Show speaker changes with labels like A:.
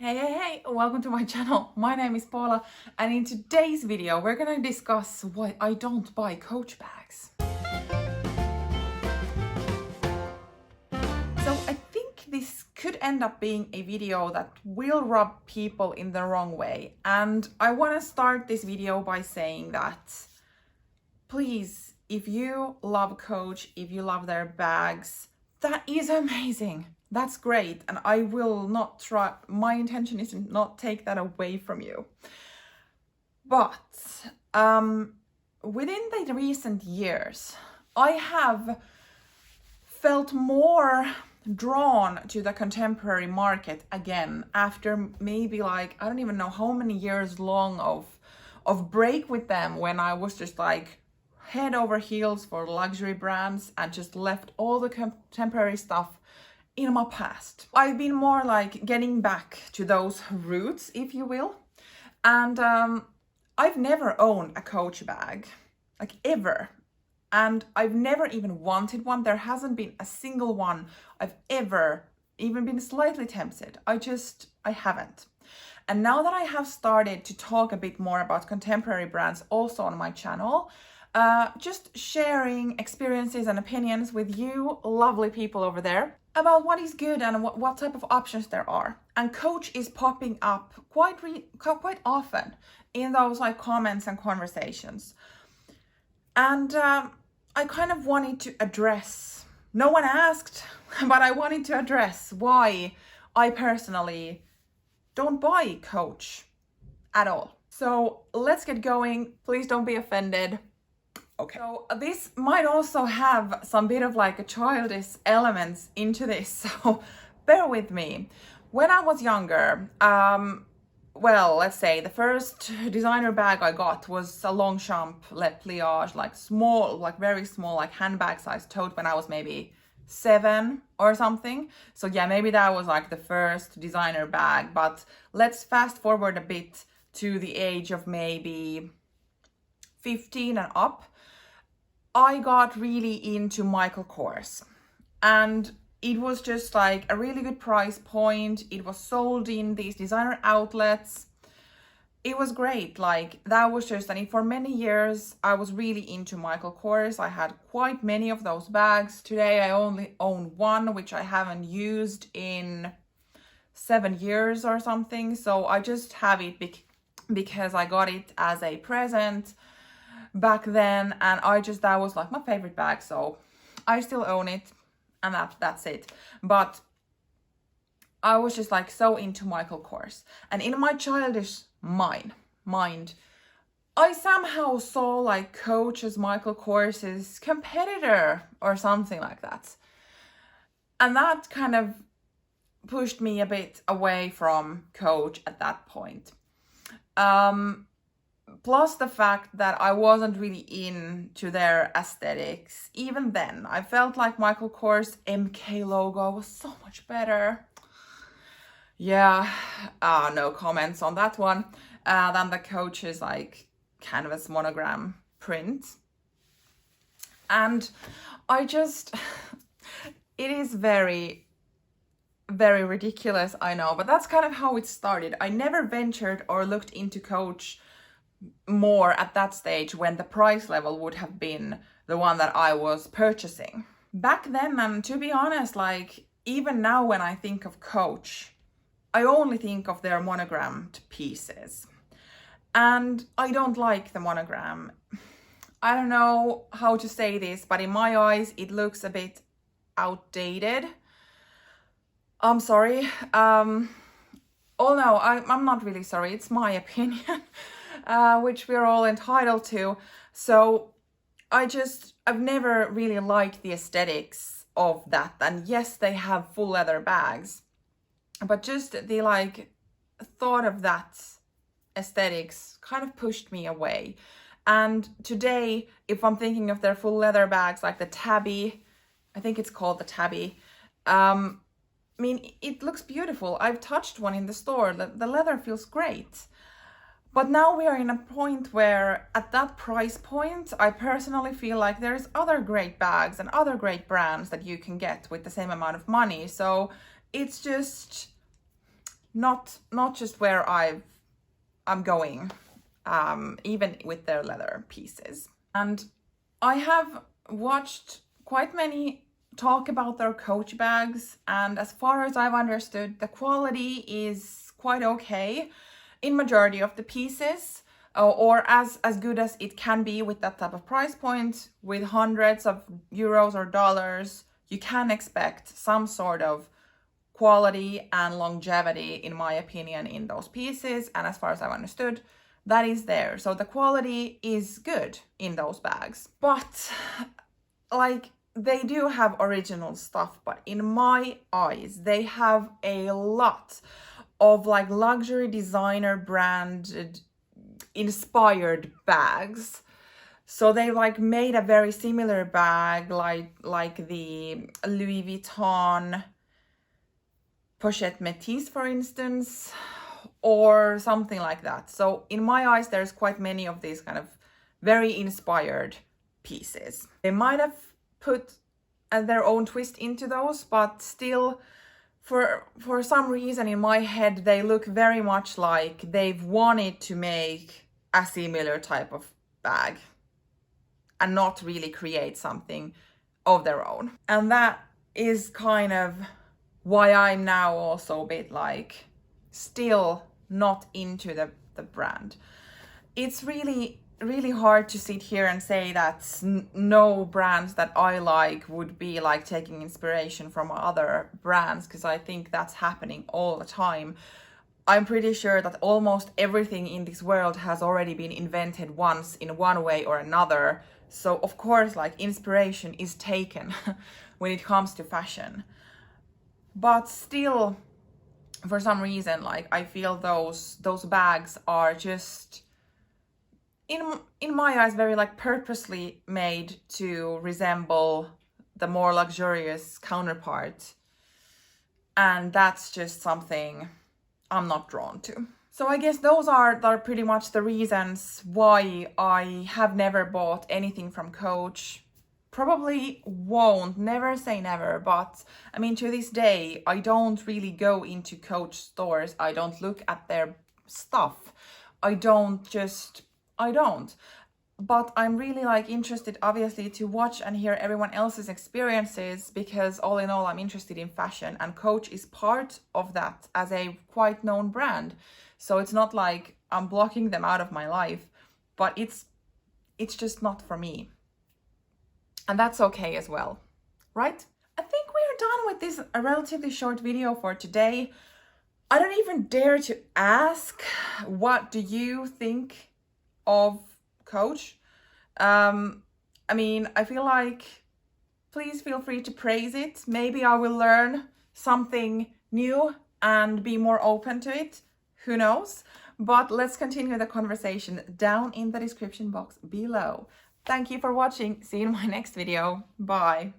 A: Hey, welcome to my channel. My name is Paula, and in today's video, we're gonna discuss why I don't buy Coach bags. So I think this could end up being a video that will rub people in the wrong way. And I wanna start this video by saying that, please, if you love Coach, if you love their bags, that is amazing. That's great, and I will not try, my intention is to not take that away from you. But within the recent years, I have felt more drawn to the contemporary market again after maybe I don't even know how many years long of break with them, when I was just head over heels for luxury brands and just left all the contemporary stuff in my past. I've been more getting back to those roots, if you will. And I've never owned a Coach bag, ever. And I've never even wanted one. There hasn't been a single one I've ever even been slightly tempted. I haven't. And now that I have started to talk a bit more about contemporary brands also on my channel, just sharing experiences and opinions with you lovely people over there about what is good and what type of options there are. And Coach is popping up quite often in those comments and conversations. And I kind of wanted to address, no one asked, but I wanted to address why I personally don't buy Coach at all. So let's get going. Please don't be offended. Okay. So this might also have some bit of a childish elements into this, so bear with me. When I was younger, well, let's say the first designer bag I got was a Longchamp Le Pliage, small, very small, handbag size tote when I was maybe 7 or something. So yeah, maybe that was the first designer bag. But let's fast forward a bit to the age of maybe 15 and up. I got really into Michael Kors, and it was just a really good price point. It was sold in these designer outlets. It was great. That was just, and for many years I was really into Michael Kors. I had quite many of those bags. Today I only own one, which I haven't used in 7 years or something. So I just have it because I got it as a present back then, and that was my favorite bag, so I still own it, and that's it. But I was just so into Michael Kors, and in my childish mind, I somehow saw Coach as Michael Kors's competitor or something like that, and that kind of pushed me a bit away from Coach at that point. Plus the fact that I wasn't really into their aesthetics. Even then, I felt Michael Kors' MK logo was so much better. Yeah, no comments on that one. Than the Coach's canvas monogram print. And it is very, very ridiculous, I know, but that's kind of how it started. I never ventured or looked into Coach more at that stage when the price level would have been the one that I was purchasing back then. And to be honest, even now when I think of Coach, I only think of their monogrammed pieces, and I don't like the monogram. I don't know how to say this, but in my eyes it looks a bit outdated. I'm sorry. Oh no, I'm not really sorry, it's my opinion. Which we're all entitled to. So I've never really liked the aesthetics of that. And yes, they have full leather bags, but just the thought of that aesthetics kind of pushed me away. And today, if I'm thinking of their full leather bags, the Tabby, I think it's called the Tabby, it looks beautiful. I've touched one in the store. The leather feels great. But now we are in a point where at that price point, I personally feel there's other great bags and other great brands that you can get with the same amount of money. So it's just, not just where I'm going, even with their leather pieces. And I have watched quite many talk about their Coach bags, and as far as I've understood, the quality is quite okay in majority of the pieces, or as good as it can be with that type of price point. With hundreds of euros or dollars, you can expect some sort of quality and longevity, in my opinion, in those pieces. And as far as I've understood, that is there. So the quality is good in those bags. But like, they do have original stuff, but in my eyes, they have a lot of like luxury designer branded inspired bags. So they like made a very similar bag like the Louis Vuitton Pochette Métis, for instance, or something like that. So in my eyes, there's quite many of these kind of very inspired pieces. They might have put their own twist into those, but still, for some reason in my head, they look very much like they've wanted to make a similar type of bag and not really create something of their own. And that is kind of why I'm now also a bit like still not into the brand. It's really hard to sit here and say that no brands that I like would be like taking inspiration from other brands, because I think that's happening all the time. I'm pretty sure that almost everything in this world has already been invented once in one way or another. So of course, like, inspiration is taken when it comes to fashion. But still, for some reason, like, I feel those bags are just, in my eyes, very like purposely made to resemble the more luxurious counterpart. And that's just something I'm not drawn to. So I guess those are pretty much the reasons why I have never bought anything from Coach. Probably won't, never say never, but I mean, to this day, I don't really go into Coach stores. I don't look at their stuff. I don't. But I'm really like interested, obviously, to watch and hear everyone else's experiences, because all in all, I'm interested in fashion, and Coach is part of that as a quite known brand. So it's not like I'm blocking them out of my life, but it's just not for me. And that's okay as well, right? I think we're done with this relatively short video for today. I don't even dare to ask, what do you think of Coach? I mean, I feel like, please feel free to praise it. Maybe I will learn something new and be more open to it. Who knows? But let's continue the conversation down in the description box below. Thank you for watching. See you in my next video. Bye.